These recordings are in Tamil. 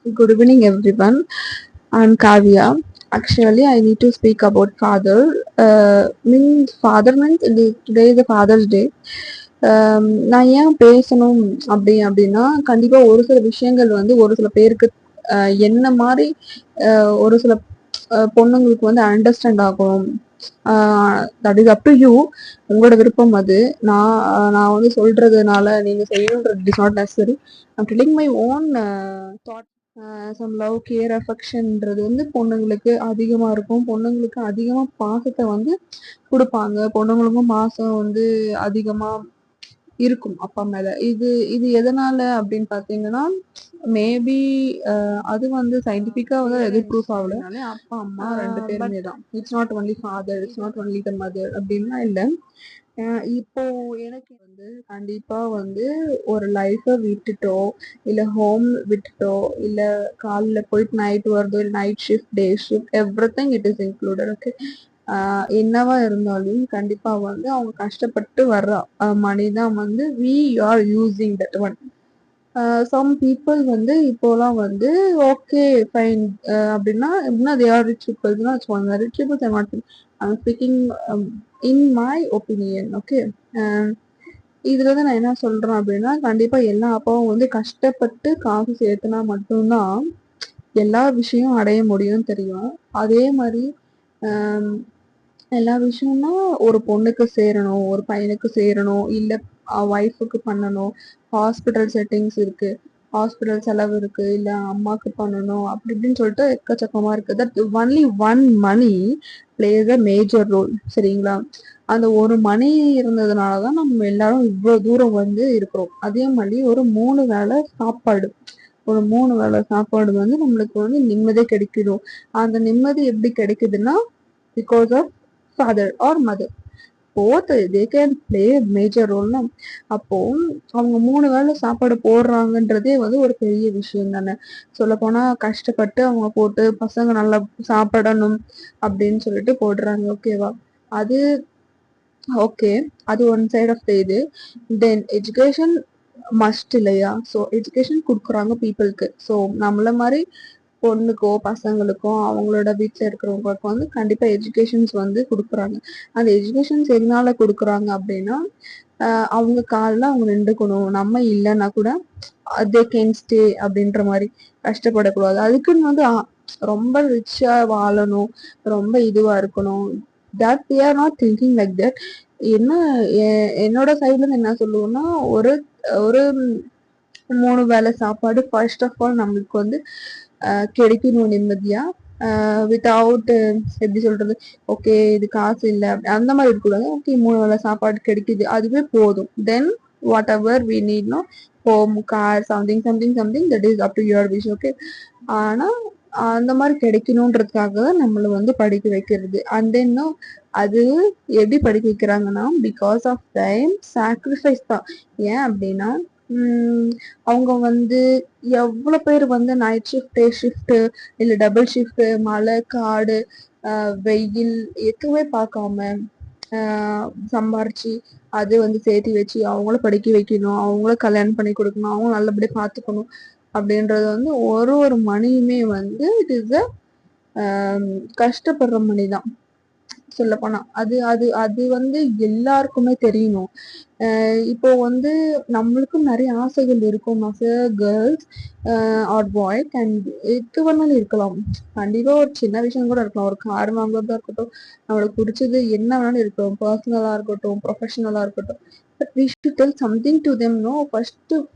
Good evening, everyone. I'm Kavya. Actually, I need to speak about father. Father means today is the Father's Day. நான் ஏன் பேசணும் அப்படின்னா கண்டிப்பா ஒரு சில விஷயங்கள் வந்து ஒரு சில பேருக்கு என்ன மாதிரி ஒரு சில பொண்ணுங்களுக்கு வந்து அண்டர்ஸ்டாண்ட் ஆகும். That is up to you. உங்களோட விருப்பம் அது. நான் வந்து சொல்றதுனால நீங்க செய்யணுன்றது it is not necessary. I'm telling my own thought. Some love care அஃபெக்ஷன்ன்றது வந்து பொண்ணுங்களுக்கு அதிகமா இருக்கும். பொண்ணுங்களுக்கு அதிகமா பாசத்தை வந்து கொடுப்பாங்க. பொண்ணுங்களுக்கும் பாசம் வந்து அதிகமா இருக்கும் அப்பா மேல. இது இது எதனால அப்படின்னு பாத்தீங்கன்னா மேபி அது வந்து சயின்டிபிக்கா வந்து எது ப்ரூஃப் ஆகல. அப்பா அம்மா ரெண்டு பேருமே தான். It's not only father, it's not only the mother அப்படின்னா இல்லை. இப்போ எனக்கு வந்து கண்டிப்பா வந்து ஒரு லைஃப விட்டுட்டோ இல்ல ஹோம் விட்டுட்டோ இல்ல காலைல போயிட்டு நைட் வருதோ இல்ல night shift day shift everything it is included. Okay. என்னவா இருந்தாலும் கண்டிப்பா வந்து அவங்க கஷ்டப்பட்டு வர்ற மணி தான் வந்து we are using that one. Some people வந்து இப்போலாம் வந்து ஓகே ஃபைன் அப்படின்னா எப்படின்னா தே ஆர் ரிச் பீப்புள்ஸ்னா வச்சுக்கோங்க. Rich peoples I not I'm speaking in my opinion. Okay. இதுல வந்து நான் என்ன சொல்றேன் அப்படின்னா கண்டிப்பா எல்லா அப்பாவும் வந்து கஷ்டப்பட்டு காசு சேர்த்துனா மட்டும்தான் எல்லா விஷயம் அடைய முடியும்னு தெரியும். அதே மாதிரி எல்லா விஷயம்னா ஒரு பொண்ணுக்கு சேரணும், ஒரு பையனுக்கு சேரணும், இல்ல ஒய்ஃபுக்கு பண்ணணும். ஹாஸ்பிட்டல் செட்டிங்ஸ் இருக்கு, ஹாஸ்பிட்டல் செலவு இருக்கு, இல்ல அம்மாக்கு பண்ணணும் அப்படி இப்படின்னு சொல்லிட்டு எக்கச்சக்கமா இருக்கு. That only one money plays a major role. சரிங்களா? அந்த ஒரு மணி இருந்ததுனாலதான் நம்ம எல்லாரும் இவ்வளவு தூரம் வந்து இருக்கிறோம். அதே மாதிரி ஒரு 3 வேளை சாப்பாடு, ஒரு 3 வேளை சாப்பாடு வந்து நம்மளுக்கு வந்து நிம்மதியே கிடைக்கணும். அந்த நிம்மதி எப்படி கிடைக்குதுன்னா because of father or mother. both they can play a major role. அப்போ அவங்க 3 வேளை சாப்பாடு போடுறாங்கன்றதே வந்து ஒரு பெரிய விஷயம் தானே. சொல்ல போனா கஷ்டப்பட்டு அவங்க போட்டு பசங்க நல்லா சாப்பிடணும் அப்படின்னு சொல்லிட்டு போடுறாங்க. ஓகேவா? அது ஓகே. அது ஒன் சைட் ஆஃப் த இது. தென் எஜுகேஷன் மஸ்ட் இல்லையா? ஸோ எஜுகேஷன் கொடுக்குறாங்க பீப்புளுக்கு. ஸோ நம்மள மாதிரி பொண்ணுக்கோ பசங்களுக்கோ அவங்களோட வீட்டில் இருக்கிறவங்களுக்கு வந்து கண்டிப்பா எஜுகேஷன்ஸ் வந்து கொடுக்குறாங்க. அந்த எஜுகேஷன்ஸ் எதனால கொடுக்குறாங்க அப்படின்னா அவங்க காலில் அவங்க நின்றுக்கணும். நம்ம இல்லைன்னா கூட தே கேன் ஸ்டே அப்படின்ற மாதிரி கஷ்டப்படக்கூடாது. அதுக்குன்னு வந்து ரொம்ப ரிச்சா வாழணும், ரொம்ப இதுவா இருக்கணும். That they are not thinking like that. என்ன என்னோட சைட்ல இருந்து என்ன சொல்லுவோம்னா ஒரு ஒரு 3 வேளை சாப்பாடு ஃபர்ஸ்ட் ஆஃப் ஆல் நம்மளுக்கு வந்து கிடைக்கணும் நிம்மதியா. வித்தவுட் எப்படி சொல்றது, ஓகே இது காசு இல்லை அந்த மாதிரி இருக்கக்கூடாது. ஓகே 3 வேளை சாப்பாடு கிடைக்குது அதுவே போதும். Then whatever we need no home car something something something that is up to your wish. Okay. ஆனா அந்த மாதிரி கிடைக்கணுன்றதுக்காக தான் நம்மளை வந்து படிக்க வைக்கிறது. அண்ட் தென் அது எப்படி படிக்க வைக்கிறாங்கன்னா பிகாஸ் ஆஃப் டைம் சாக்ரிஃபைஸ் தான். ஏன் அப்படின்னா அவங்க வந்து எவ்வளவு பேர் வந்து நைட் ஷிஃப்ட் டே ஷிஃப்ட் இல்ல டபுள் ஷிஃப்ட் மழை காடு வெயில் எதுவுமே பார்க்காம சம்பாரிச்சு அது வந்து சேர்த்து வச்சு அவங்கள படிக்க வைக்கணும், அவங்கள கல்யாணம் பண்ணி கொடுக்கணும், அவங்க நல்லபடியா பார்த்துக்கணும் அப்படின்றது வந்து ஒரு ஒரு மணியுமே வந்து இட் இஸ் கஷ்டப்படுற மணி தான் சொல்ல போனா. அது அது அது வந்து எல்லாருக்குமே தெரியணும். இப்போ வந்து நம்மளுக்கும் நிறைய ஆசைகள் இருக்கும். As a girls or boy can எது வேணாலும் இருக்கலாம். கண்டிப்பா ஒரு சின்ன விஷயம் கூட இருக்கலாம். ஒரு கார் வாங்குறதா இருக்கட்டும், நம்மளுக்கு பிடிச்சது என்ன வேணாலும் இருக்கட்டும், பர்சனலா இருக்கட்டும், ப்ரொஃபஷனலா இருக்கட்டும். But we should tell something to them. No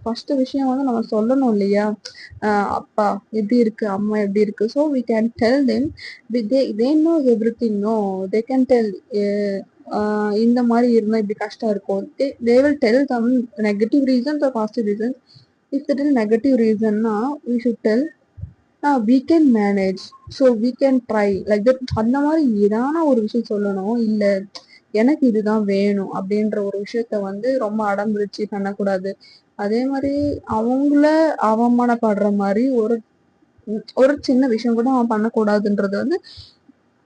first விஷயம் வந்து நம்ம சொல்லணும் இல்லையா? அப்பா எப்படி இருக்கு, அம்மா எப்படி இருக்கு. So we can tell them. they know everything. No, they can tell இந்த மாதிரி இருந்தா இப்படி கஷ்டம் இருக்கும். they will tell some negative reasons or positive reasons. if it is negative reason na we should tell we can manage, so we can try like that. அந்த மாதிரி ஏதான ஒரு விஷயம் சொல்லணும். இல்ல எனக்கு இதுதான் வேணும் அப்படின்ற ஒரு விஷயத்த வந்து ரொம்ப அடம்பிடிச்சு பண்ணக்கூடாது. அதே மாதிரி அவங்கள அவமானப்படுற மாதிரி ஒரு ஒரு சின்ன விஷயம் கூட அவன் பண்ணக்கூடாதுன்றது வந்து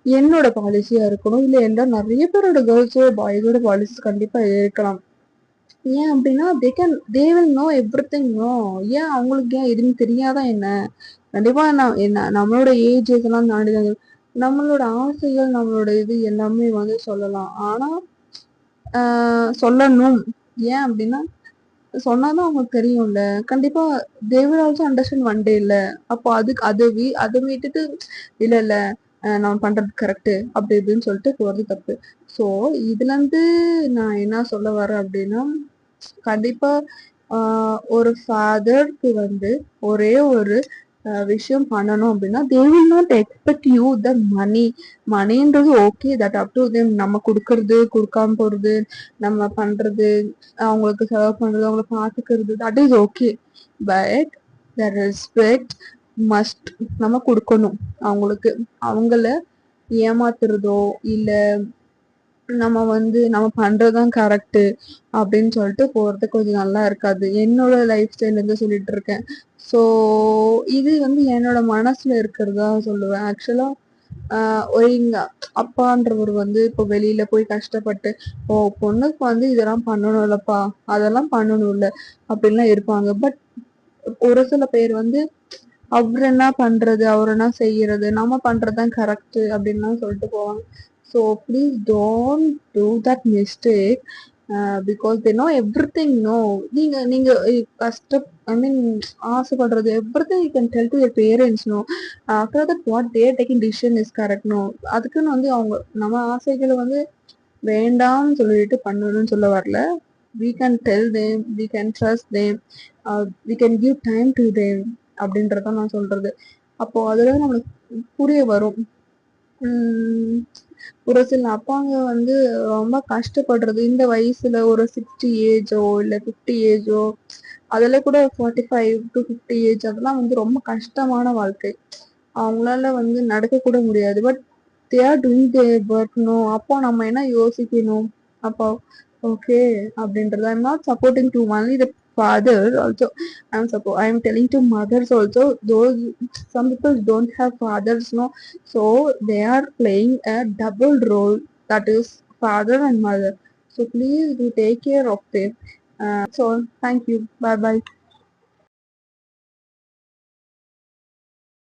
என்னோட பாலிசியா இருக்கணும். இல்ல எல்லா நிறைய பேரோட கேர்ள்ஸோ பாய்ஸோட பாலிசிஸ் கண்டிப்பா இருக்கலாம். ஏன் அப்படின்னா they will know everything. No, ஏன் அவங்களுக்கு ஏன் எதுவும் தெரியாதா என்ன? கண்டிப்பா நம்மளோட ஏஜ் இதெல்லாம் தாண்டி நம்மளோட ஆசைகள், நம்மளோட இது எல்லாமே வந்து சொல்லலாம். ஆனா சொல்லணும். ஏன் அப்டின்னா, சொன்னாதான் அவங்களுக்கு தெரியும்ல. கண்டிப்பா they will also understand one day இல்ல. அப்போ அதுக்கு அத விட்டுட்டு இல்ல இல்ல நான் பண்றது கரெக்ட்டு அப்டி இப்டின்னு சொல்லிட்டு போறது தப்பு. ஸோ இதுலருந்து நான் என்ன சொல்ல வரேன் அப்டின்னா, கண்டிப்பா ஆ ஒரு ஃபாதருக்கு வந்து ஒரே ஒரு விஷயம் பண்ணணும் அப்டின்னா, they will not expect you the money. மணின்றது okay that up to them. நம்ம குடுக்கறது, குடுக்காம போறது, நம்ம பண்றது, அவங்களுக்கு செலவு பண்றது, அவங்கள பாத்துக்கிறது, that is okay. But the respect must நம்ம குடுக்கணும் அவங்களுக்கு. அவங்கள ஏமாத்துறதோ, இல்ல நம்ம வந்து நம்ம பண்றதுதான் கரெக்ட் அப்படின்னு சொல்லிட்டு போறது கொஞ்சம் நல்லா இருக்காது. என்னோட லைஃப் ஸ்டைல் இருந்து சொல்லிட்டு இருக்கேன். ஸோ இது வந்து என்னோட மனசுல இருக்கிறதா சொல்லுவேன். ஆக்சுவலா ஒரு எங்க அப்பான்றவர் வந்து இப்போ வெளியில போய் கஷ்டப்பட்டு, ஓ பொண்ணுக்கு வந்து இதெல்லாம் பண்ணணும்லப்பா, அதெல்லாம் பண்ணணும்ல அப்படின்லாம் இருப்பாங்க. பட் ஒரு சில பேர் வந்து அவர் என்ன பண்றது, அவர் என்ன செய்யறது, நம்ம பண்றதுதான் கரெக்ட் அப்படின்லாம் சொல்லிட்டு போவாங்க. So please don't do that mistake. Because they know everything. No, நீங்க நீங்க கஷ்ட ஐ மீன் ஆசைப்படுறது everything you can tell to your parents. No, after that what they're taking decision is correct. No, அதுக்குன்னு வந்து அவங்க நம்ம ஆசைகளை வந்து வேண்டாம்னு சொல்லிட்டு பண்ணணும்னு சொல்ல வரல. we can tell them, we can trust them, we can give time to them அப்படின்றத நான் சொல்றது. அப்போ அதுல நம்மளுக்கு புரிய வரும். ஒரு சில அப்பாங்க வந்து ரொம்ப கஷ்டப்படுறது இந்த வயசுல ஒரு 60 ஏஜோ இல்ல 50 ஏஜோ, அதுல கூட 45 to 50 ஏஜ், அதெல்லாம் வந்து ரொம்ப கஷ்டமான வாழ்க்கை. அவங்களால வந்து நடக்க கூட முடியாது. But they are doing their work. No, அப்போ நம்ம என்ன யோசிக்கணும்? அப்போ ஓகே அப்படின்றது. I am not supporting to only the father also. I am telling to mothers also. Those some people don't have fathers, no, so they are playing a double role, that is father and mother. So please do take care of them. So thank you. Bye bye.